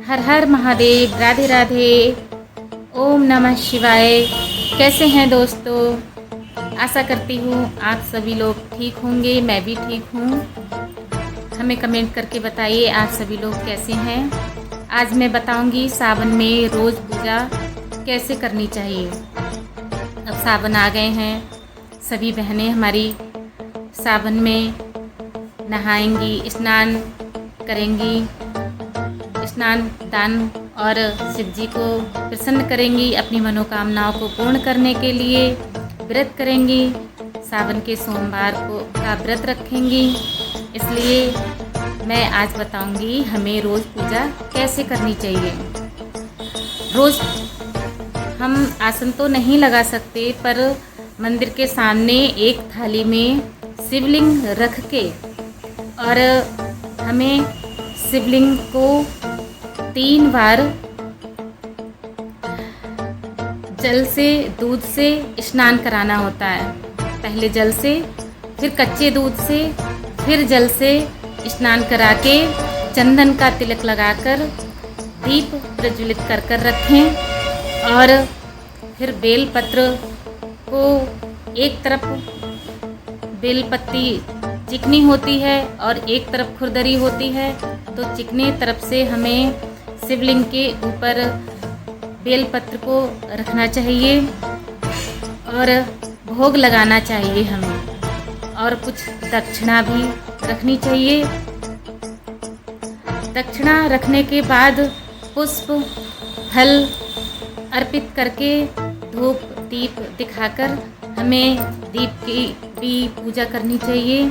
हर हर महादेव, राधे राधे, ओम नमः शिवाय। कैसे हैं दोस्तों? आशा करती हूँ आप सभी लोग ठीक होंगे, मैं भी ठीक हूँ। हमें कमेंट करके बताइए आप सभी लोग कैसे हैं। आज मैं बताऊंगी सावन में रोज़ पूजा कैसे करनी चाहिए। अब सावन आ गए हैं, सभी बहनें हमारी सावन में नहाएंगी, स्नान करेंगी, स्नान दान और शिव जी को प्रसन्न करेंगी। अपनी मनोकामनाओं को पूर्ण करने के लिए व्रत करेंगी। सावन के सोमवार को का व्रत रखेंगी। इसलिए मैं आज बताऊंगी हमें रोज़ पूजा कैसे करनी चाहिए। रोज़ हम आसन तो नहीं लगा सकते, पर मंदिर के सामने एक थाली में शिवलिंग रख के और हमें शिवलिंग को 3 बार जल से, दूध से स्नान कराना होता है। पहले जल से, फिर कच्चे दूध से, फिर जल से स्नान करा के चंदन का तिलक लगाकर दीप प्रज्वलित कर कर रखें। और फिर बेलपत्र को एक तरफ बेलपत्ती चिकनी होती है और एक तरफ खुरदरी होती है, तो चिकनी तरफ से हमें शिवलिंग के ऊपर बेलपत्र को रखना चाहिए और भोग लगाना चाहिए हमें, और कुछ दक्षिणा भी रखनी चाहिए। दक्षिणा रखने के बाद पुष्प फल अर्पित करके धूप दीप दिखाकर हमें दीप की भी पूजा करनी चाहिए।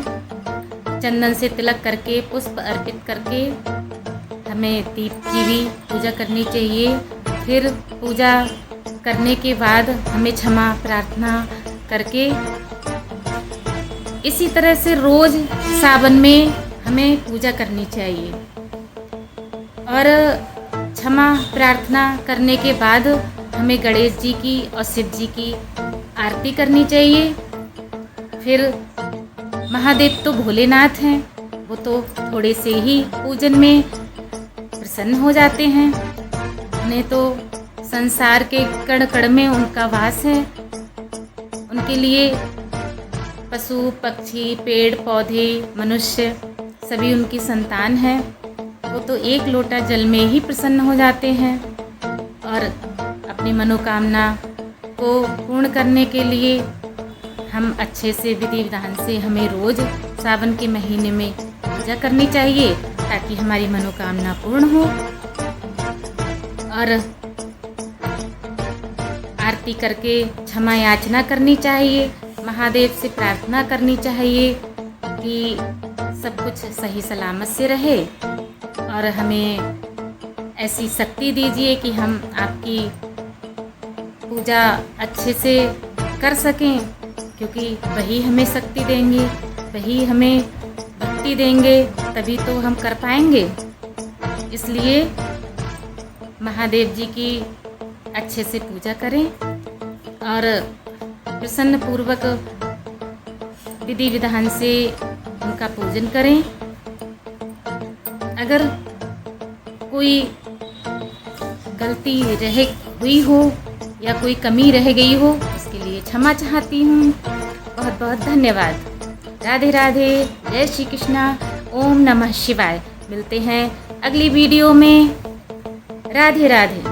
चंदन से तिलक करके पुष्प अर्पित करके हमें दीप की भी पूजा करनी चाहिए। फिर पूजा करने के बाद हमें क्षमा प्रार्थना करके इसी तरह से रोज़ सावन में हमें पूजा करनी चाहिए। और क्षमा प्रार्थना करने के बाद हमें गणेश जी की और शिव जी की आरती करनी चाहिए। फिर महादेव तो भोलेनाथ हैं, वो तो थोड़े से ही पूजन में प्रसन्न हो जाते हैं। उन्हें तो संसार के कण कण में उनका वास है। उनके लिए पशु पक्षी पेड़ पौधे मनुष्य सभी उनकी संतान हैं। वो तो एक लोटा जल में ही प्रसन्न हो जाते हैं। और अपनी मनोकामना को पूर्ण करने के लिए हम अच्छे से विधि विधान से हमें रोज़ सावन के महीने में पूजा करनी चाहिए, ताकि हमारी मनोकामना पूर्ण हो। और आरती करके क्षमा याचना करनी चाहिए, महादेव से प्रार्थना करनी चाहिए कि सब कुछ सही सलामत से रहे और हमें ऐसी शक्ति दीजिए कि हम आपकी पूजा अच्छे से कर सकें, क्योंकि वही हमें शक्ति देंगे, वही हमें भक्ति देंगे, तभी तो हम कर पाएंगे। इसलिए महादेव जी की अच्छे से पूजा करें और प्रसन्न पूर्वक विधि विधान से उनका पूजन करें। अगर कोई गलती रह हुई हो या कोई कमी रह गई हो, इसके लिए क्षमा चाहती हूँ। बहुत बहुत धन्यवाद। राधे राधे, जय श्री कृष्णा, ओम नमः शिवाय। मिलते हैं अगली वीडियो में। राधे राधे।